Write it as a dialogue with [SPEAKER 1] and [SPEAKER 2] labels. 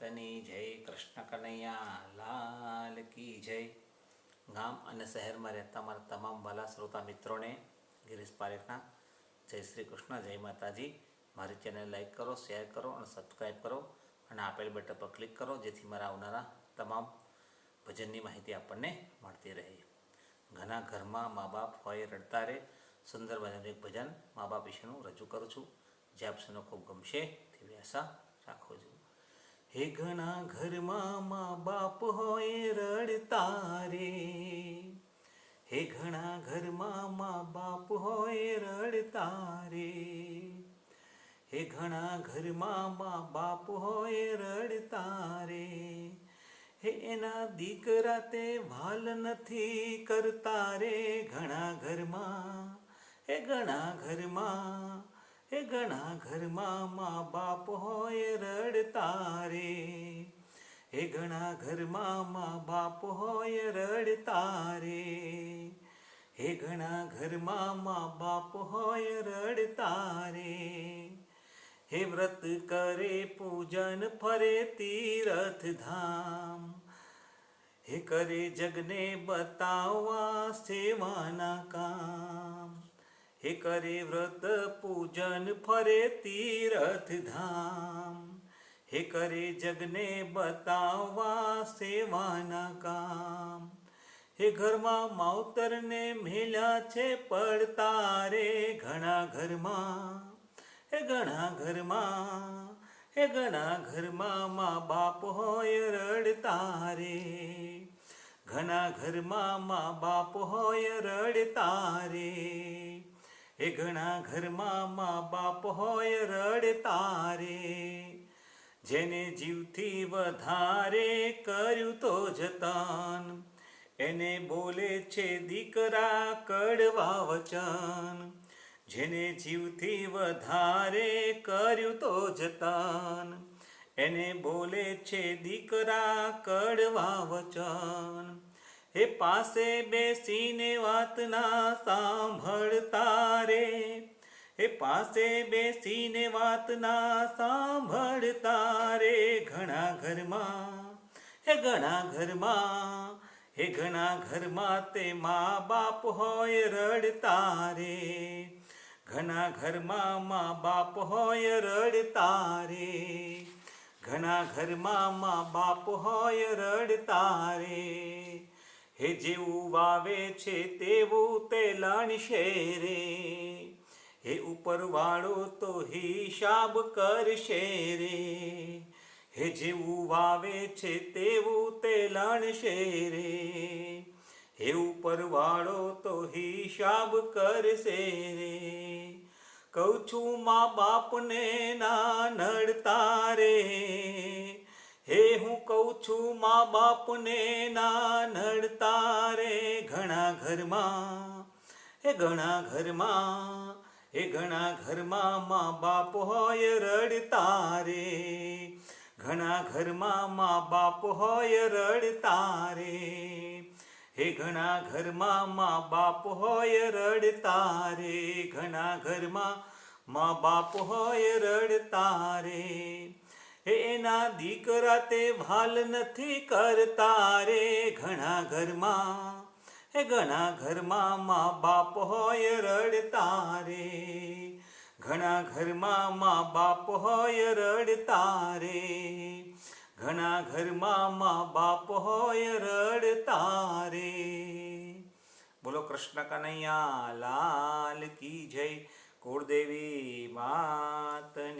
[SPEAKER 1] માતની જય. કૃષ્ણ કનૈયા લાલ કી જય. ગામ અને શહેરમાં રહેતા મારા તમામ વાલા શ્રોતા મિત્રોને ગિરીશ પારેખના જય શ્રી કૃષ્ણ, જય માતાજી. મારી ચેનલ લાઈક કરો, શેર કરો અને સબસ્ક્રાઈબ કરો અને આપેલ બટન પર ક્લિક કરો, જેથી મારા આવનારા તમામ ભજનની માહિતી આપણને મળતી રહે. ઘણા ઘરમાં મા બાપ હોય રડતા રહે, સુંદર મજાનું એક ભજન મા બાપ વિશેનું રજૂ કરું છું, જે આપ સૌને ખૂબ ગમશે તેવી આશા રાખો છું. હે ઘણા ઘરમાં મા બાપ હોય રડતા રે, હે ઘણા ઘરમાં મા બાપ હોય રડતા રે, હે ઘણા ઘરમાં મા બાપ હોય રડતા રે, હે એના દીકરા તે વાલ નથી કરતા રે. ઘણા ઘરમાં, હે ઘણા ઘરમાં, હે ઘણા ઘરમાં મા બાપ હોય રડતા રે, હે ઘણા ઘરમાં મા બાપ હોય રડતા રે, હે ઘણા ઘરમાં મા બાપ હોય રડતા રે. હે વ્રત કરે પૂજન ફરે તીરથ ધામ, હે કરે જગને બતાવવા સેવાના કામ, હે કરે વ્રત પૂજન ફરે તીરથ ધામ, હે કરે જગને બતાવવા સેવાના કામ. હે ઘરમાં માવતરને મેલ્યા છે પડતા રે. ઘણા ઘરમાં, હે ઘણા ઘરમાં, હે ઘણા ઘરમાં મા બાપ હોય રડતા રે, ઘણા ઘરમાં મા બાપ હોય રડતા રે, હે ઘણા ઘરમાં મા બાપ હોય રડતા રે. જેને જીવથી વધારે કર્યું તો જતન, એને બોલે છે દીકરા કડવા વચન. જેને જીવથી વધારે કર્યું તો જતન, એને બોલે છે દીકરા કડવા વચન. હે પાસે બેસીને વાત ના સાંભળતા રે, હે પાસે બેસીને વાત ના સાંભળતા રે. ઘણા ઘરમાં, હે ઘણા ઘરમાં, હે ઘણા ઘરમાં તે મા બાપ હોય રડતા રે, ઘણા ઘરમાં મા બાપ હોય રડતા રે, ઘણા ઘરમાં મા બાપ હોય રડતા રે. હે જેવું વાવે છે તેવું તે લણશે રે, હે ઉપરવાળો તો હિસાબ કરશે રે. હે જેવું વાવે છે તેવું તે લણશે રે, હે ઉપરવાળો તો હિસાબ કરશે રે. કહું છું મા બાપને ના નડતા રે, હે હું કહું છું મા બાપને ના નડતા રે. ઘણા ઘરમાં, હે ઘણા ઘરમાં, હે ઘણા ઘરમાં મા બાપ હોય રડતા રે, ઘણા ઘરમાં મા બાપ હોય રડતા રે, હે ઘણા ઘરમાં મા બાપ હોય રડતા રે, ઘણા ઘરમાં મા બાપ હોય રડતા રે. હે એના દીકરા તે ભાલ નથી કરતા રે. ઘણા ઘરમાં, હે ઘણા ઘરમાં મા બાપ હોય રડતા રે, ઘણા ઘરમાં મા બાપ હોય રડતા રે, ઘણા ઘરમાં મા બાપ હોય રડતા રે. બોલો કૃષ્ણ કનૈયા લાલ કી જય. કુળદેવી માતની